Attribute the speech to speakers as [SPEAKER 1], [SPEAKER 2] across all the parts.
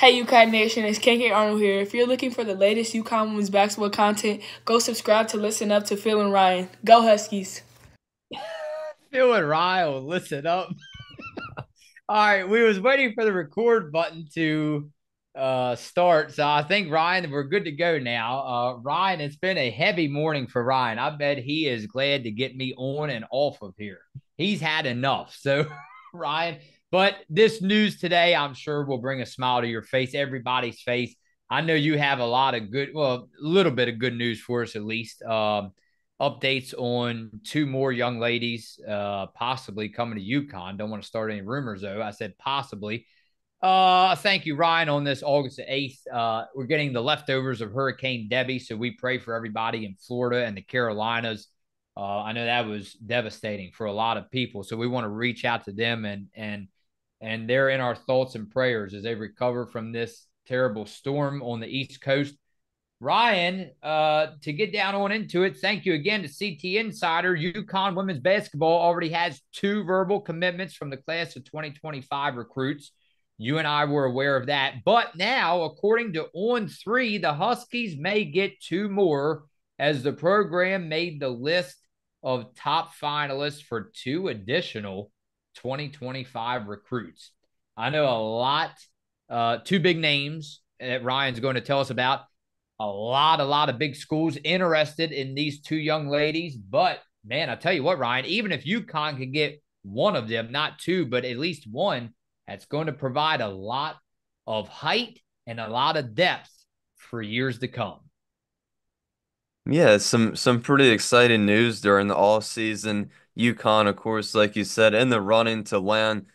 [SPEAKER 1] Hey UConn Nation, it's KK Arnold here. If you're looking for the latest UConn women's basketball content, go subscribe to listen up to Phil and Ryan. Go Huskies!
[SPEAKER 2] Phil and Ryan will listen up. All right, we was waiting for the record button to start, so I think Ryan, we're good to go now. Ryan, it's been a heavy morning for Ryan. I bet he is glad to get me on and off of here. He's had enough. So, Ryan, but this news today, I'm sure will bring a smile to your face, everybody's face. I know you have a lot of good, well, a little bit of good news for us at least. Updates on two more young ladies possibly coming to UConn. Don't want to start any rumors though. I said possibly. Thank you, Ryan, on this August 8th. We're getting the leftovers of Hurricane Debbie, so we pray for everybody in Florida and the Carolinas. I know that was devastating for a lot of people, so we want to reach out to them and they're in our thoughts and prayers as they recover from this terrible storm on the East Coast. Ryan, to get down on into it, thank you again to CT Insider. UConn women's basketball already has two verbal commitments from the class of 2025 recruits. You and I were aware of that. But now, according to On3, the Huskies may get two more as the program made the list of top finalists for two additional 2025 recruits. I know a lot, two big names that Ryan's going to tell us about. A lot of big schools interested in these two young ladies. But man, I tell you what, Ryan, even if UConn can get one of them, not two, but at least one, that's going to provide a lot of height and a lot of depth for years to come.
[SPEAKER 3] Yeah, some pretty exciting news during the all season. UConn, of course, like you said, in the running to land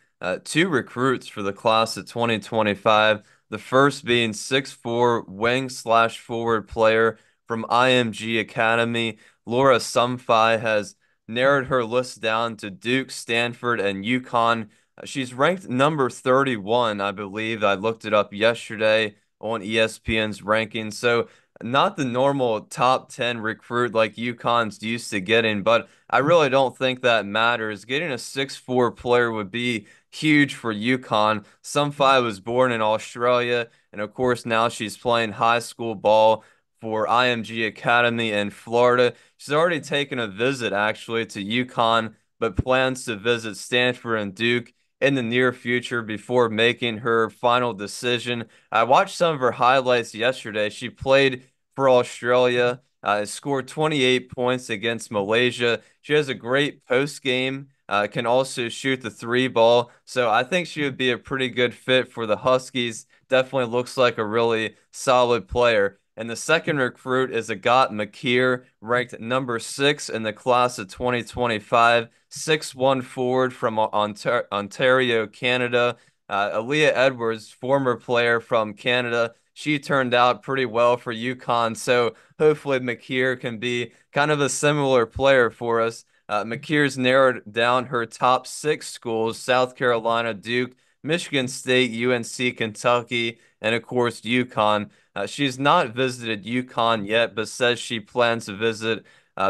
[SPEAKER 3] two recruits for the class of 2025. The first being 6'4" wing slash forward player from IMG Academy. Lara Somfai has narrowed her list down to Duke, Stanford, and UConn. She's ranked number 31, I believe. I looked it up yesterday on ESPN's rankings. So not the normal top 10 recruit like UConn's used to getting, but I really don't think that matters. Getting a 6'4" player would be huge for UConn. Somfai was born in Australia, and of course, now she's playing high school ball for IMG Academy in Florida. She's already taken a visit actually to UConn, but plans to visit Stanford and Duke in the near future before making her final decision. I watched some of her highlights yesterday. She played for Australia, scored 28 points against Malaysia. She has a great post game, can also shoot the three ball. So I think she would be a pretty good fit for the Huskies. Definitely looks like a really solid player. And the second recruit is Agot Makeer, ranked number 6 in the class of 2025, 6'1" forward from Ontario, Canada. Aaliyah Edwards, former player from Canada, she turned out pretty well for UConn. So hopefully Makeer can be kind of a similar player for us. Makeer's narrowed down her top 6 schools: South Carolina, Duke, Michigan State, UNC, Kentucky, and of course UConn. She's not visited UConn yet, but says she plans to visit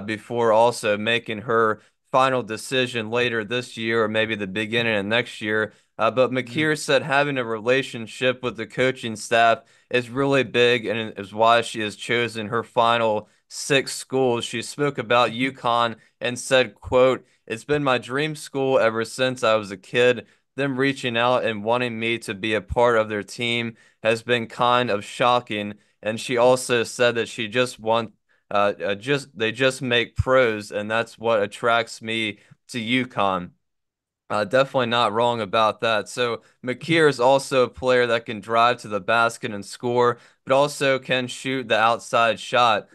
[SPEAKER 3] before also making her final decision later this year or maybe the beginning of next year. But Makeer said having a relationship with the coaching staff is really big and is why she has chosen her final 6 schools. She spoke about UConn and said, quote, "It's been my dream school ever since I was a kid. Them reaching out and wanting me to be a part of their team has been kind of shocking." And she also said that she just want just they just make pros, and that's what attracts me to UConn. Definitely not wrong about that. So Makeer is also a player that can drive to the basket and score, but also can shoot the outside shot.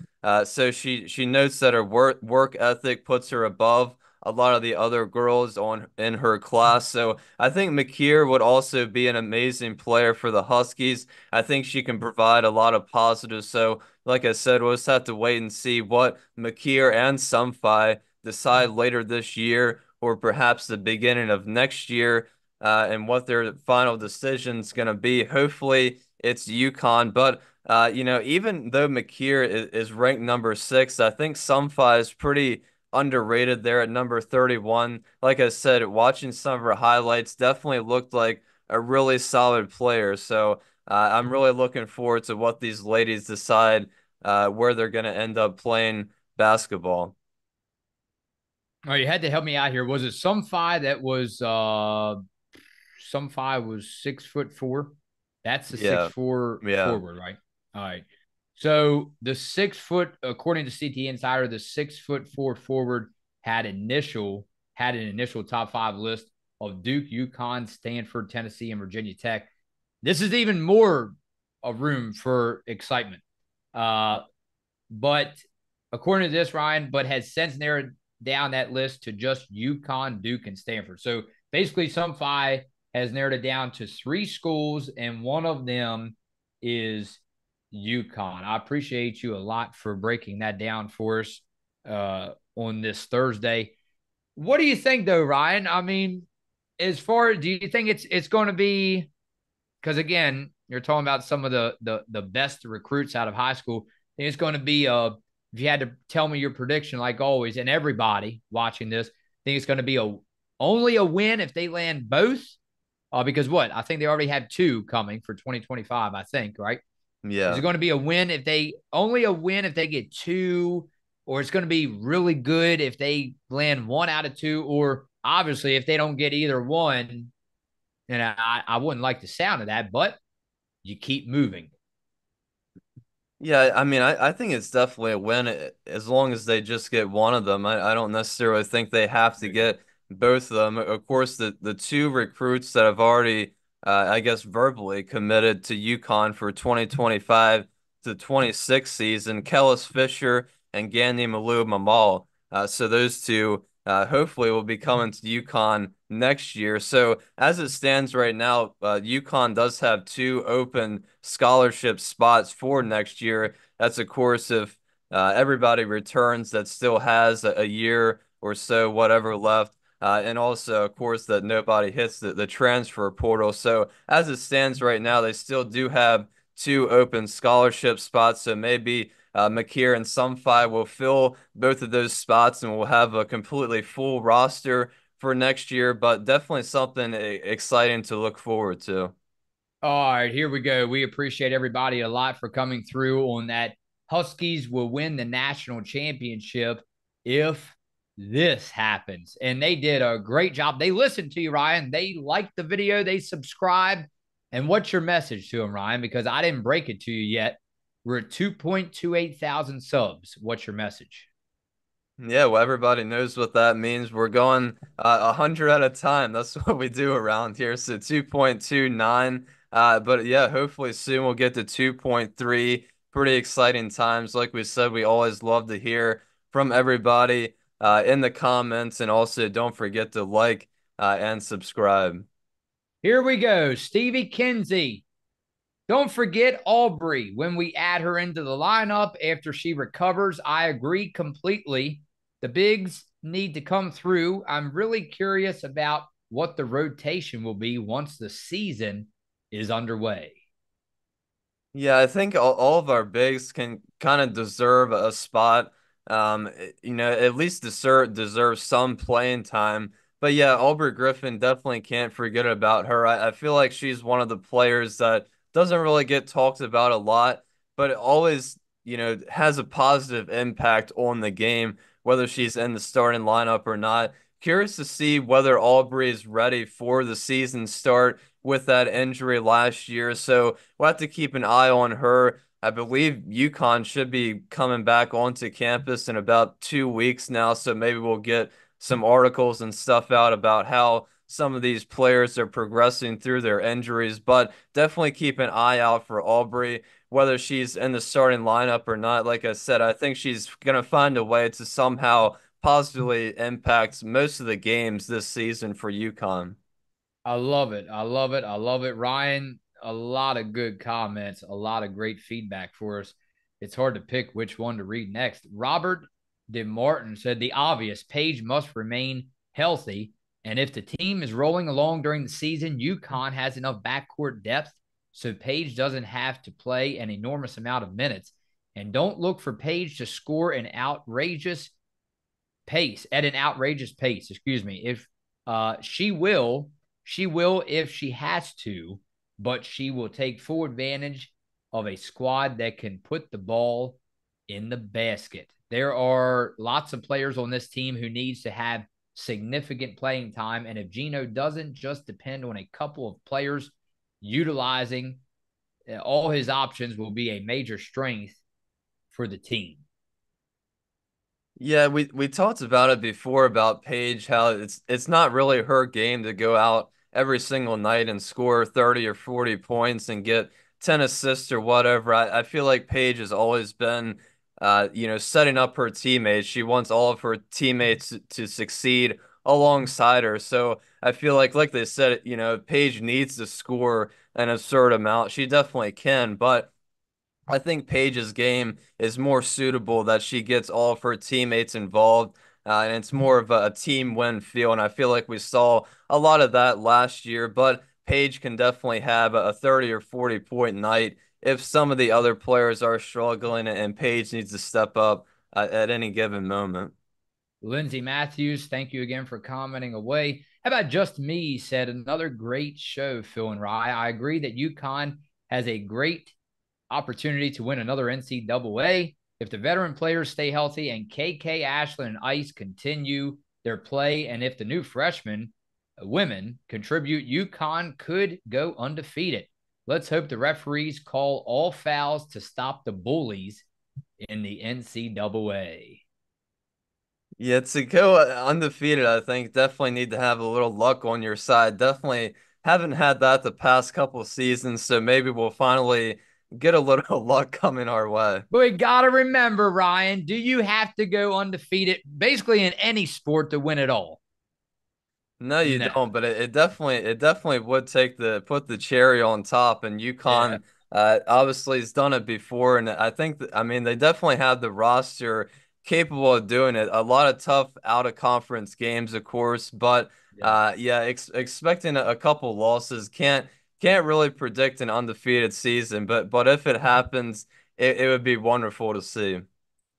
[SPEAKER 3] So she notes that her work ethic puts her above a lot of the other girls on in her class. So I think Makeer would also be an amazing player for the Huskies. I think she can provide a lot of positives. So like I said, we'll just have to wait and see what Makeer and Somfai decide later this year or perhaps the beginning of next year, and what their final decision is going to be. Hopefully, it's UConn. But, even though Makeer is ranked number 6, I think Somfai is pretty underrated there at number 31. Like I said, watching some of her highlights definitely looked like a really solid player. So, I'm really looking forward to what these ladies decide where they're going to end up playing basketball.
[SPEAKER 2] Oh, you had to help me out here. Was it Somfai that was Somfai was 6'4"? That's the six
[SPEAKER 3] Yeah,
[SPEAKER 2] four
[SPEAKER 3] yeah,
[SPEAKER 2] forward, right? All right. So the 6 foot, according to CT Insider, the 6'4" forward had an initial top five list of Duke, UConn, Stanford, Tennessee, and Virginia Tech. This is even more a room for excitement. Uh, but according to this, Ryan, but has since narrowed down that list to just UConn, Duke, and Stanford. So basically, Somfai has narrowed it down to three schools, and one of them is UConn. I appreciate you a lot for breaking that down for us on this Thursday. What do you think, though, Ryan? I mean, do you think it's going to be, because again, you're talking about some of the best recruits out of high school. I think it's going to be if you had to tell me your prediction, like always, and everybody watching this, I think it's going to be only a win if they land both. Because what? I think they already have two coming for 2025, I think, right? Is it
[SPEAKER 3] yeah.
[SPEAKER 2] going to be a win if they only a win if they get two, or it's going to be really good if they land one out of two, or obviously if they don't get either one, and I wouldn't like the sound of that, but you keep moving.
[SPEAKER 3] Yeah, I mean, I think it's definitely a win as long as they just get one of them. I don't necessarily think they have to get both of them. Of course, the two recruits that have already, I guess, verbally committed to UConn for 2025 to 26 season, Kellis Fisher and Gandhi Malou Mamal. So those two hopefully will be coming to UConn next year. So as it stands right now, UConn does have two open scholarship spots for next year. That's of course if everybody returns that still has a year or so, whatever left. And also, of course, that nobody hits the transfer portal. So as it stands right now, they still do have two open scholarship spots. So maybe Makeer and Somfai will fill both of those spots and we'll have a completely full roster for next year, but definitely something exciting to look forward to.
[SPEAKER 2] All right, here we go. We appreciate everybody a lot for coming through on that. Huskies will win the national championship if this happens. And they did a great job. They listened to you, Ryan. They liked the video, they subscribed. And what's your message to them, Ryan? Because I didn't break it to you yet. We're at 2.28 thousand subs. What's your message?
[SPEAKER 3] Yeah, well, everybody knows what that means. We're going 100 at a time. That's what we do around here. So 2.29. But yeah, hopefully soon we'll get to 2.3. Pretty exciting times. Like we said, we always love to hear from everybody in the comments. And also don't forget to like and subscribe.
[SPEAKER 2] Here we go. Stevie Kinsey. Don't forget Aubrey when we add her into the lineup after she recovers. I agree completely. The bigs need to come through. I'm really curious about what the rotation will be once the season is underway.
[SPEAKER 3] Yeah, I think all of our bigs can kind of deserve a spot. At least deserve some playing time. But yeah, Aubrey Griffin definitely can't forget about her. I feel like she's one of the players that doesn't really get talked about a lot, but it always, has a positive impact on the game, whether she's in the starting lineup or not. Curious to see whether Aubrey is ready for the season start with that injury last year. So we'll have to keep an eye on her. I believe UConn should be coming back onto campus in about 2 weeks now. So maybe we'll get some articles and stuff out about how some of these players are progressing through their injuries. But definitely keep an eye out for Aubrey, whether she's in the starting lineup or not. Like I said, I think she's going to find a way to somehow positively impact most of the games this season for UConn.
[SPEAKER 2] I love it. I love it. I love it. Ryan, a lot of good comments, a lot of great feedback for us. It's hard to pick which one to read next. Robert DeMartin said the obvious Page must remain healthy. And if the team is rolling along during the season, UConn has enough backcourt depth so Page doesn't have to play an enormous amount of minutes. And don't look for Page to score at an outrageous pace, excuse me. If she will if she has to, but she will take full advantage of a squad that can put the ball in the basket. There are lots of players on this team who needs to have significant playing time. And if Gino doesn't just depend on a couple of players utilizing all his options, will be a major strength for the team.
[SPEAKER 3] Yeah, we talked about it before about Paige, how it's not really her game to go out every single night and score 30 or 40 points and get 10 assists or whatever. I feel like Paige has always been setting up her teammates. She wants all of her teammates to succeed alongside her. So I feel like they said, Paige needs to score an absurd amount. She definitely can, but I think Paige's game is more suitable that she gets all of her teammates involved, and it's more of a team win feel. And I feel like we saw a lot of that last year, but Paige can definitely have a 30 or 40 point night if some of the other players are struggling, and Paige needs to step up at any given moment.
[SPEAKER 2] Lindsay Matthews, thank you again for commenting away. How about Just Me said, another great show, Phil and Rye. I agree that UConn has a great opportunity to win another NCAA if the veteran players stay healthy and KK, Ashland, and Ice continue their play. And if the new freshmen, women, contribute, UConn could go undefeated. Let's hope the referees call all fouls to stop the bullies in the NCAA.
[SPEAKER 3] Yeah, to go undefeated, I think definitely need to have a little luck on your side. Definitely haven't had that the past couple seasons, so maybe we'll finally get a little luck coming our way.
[SPEAKER 2] But we got to remember, Ryan, do you have to go undefeated basically in any sport to win it all?
[SPEAKER 3] No, you
[SPEAKER 2] No.
[SPEAKER 3] don't, but it definitely would take the put the cherry on top. And
[SPEAKER 2] Yeah.
[SPEAKER 3] UConn obviously has done it before, and I think I mean they definitely have the roster capable of doing it. A lot of tough out of conference games, of course, but
[SPEAKER 2] Yeah.
[SPEAKER 3] yeah, expecting a couple losses can't really predict an undefeated season, but if it happens, it would be wonderful to see.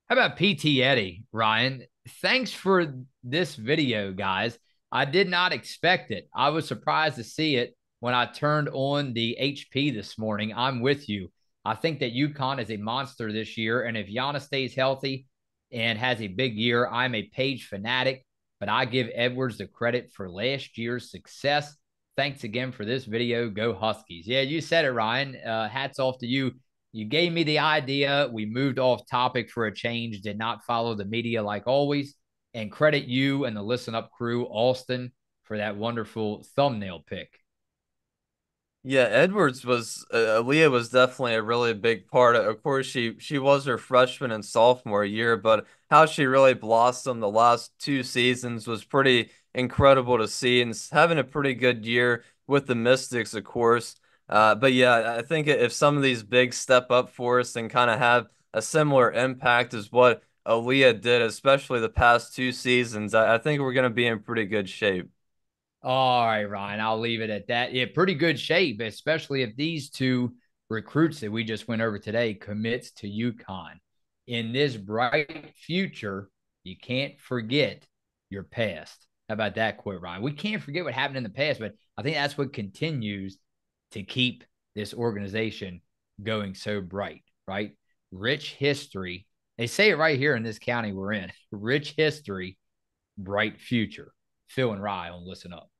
[SPEAKER 2] How about PT Eddie, Ryan? Thanks for this video, guys. I did not expect it. I was surprised to see it when I turned on the HP this morning. I'm with you. I think that UConn is a monster this year. And if Gianna stays healthy and has a big year, I'm a Page fanatic, but I give Edwards the credit for last year's success. Thanks again for this video. Go Huskies. Yeah, you said it, Ryan. Hats off to you. You gave me the idea. We moved off topic for a change, did not follow the media like always. And credit you and the Listen Up crew, Alston, for that wonderful thumbnail pick.
[SPEAKER 3] Yeah, Edwards was Aaliyah was definitely a really big part. Of course, she was her freshman and sophomore year, but how she really blossomed the last two seasons was pretty incredible to see, and having a pretty good year with the Mystics, of course. But yeah, I think if some of these bigs step up for us and kind of have a similar impact as what Aaliyah did, especially the past two seasons, I think we're going to be in pretty good shape.
[SPEAKER 2] All right, Ryan, I'll leave it at that. Yeah, pretty good shape, especially if these two recruits that we just went over today commits to UConn. In this bright future, you can't forget your past. How about that quote, Ryan? We can't forget what happened in the past, but I think that's what continues to keep this organization going so bright, right? Rich history. They say it right here in this county we're in. Rich history, bright future. Phil and Rye on Listen Up.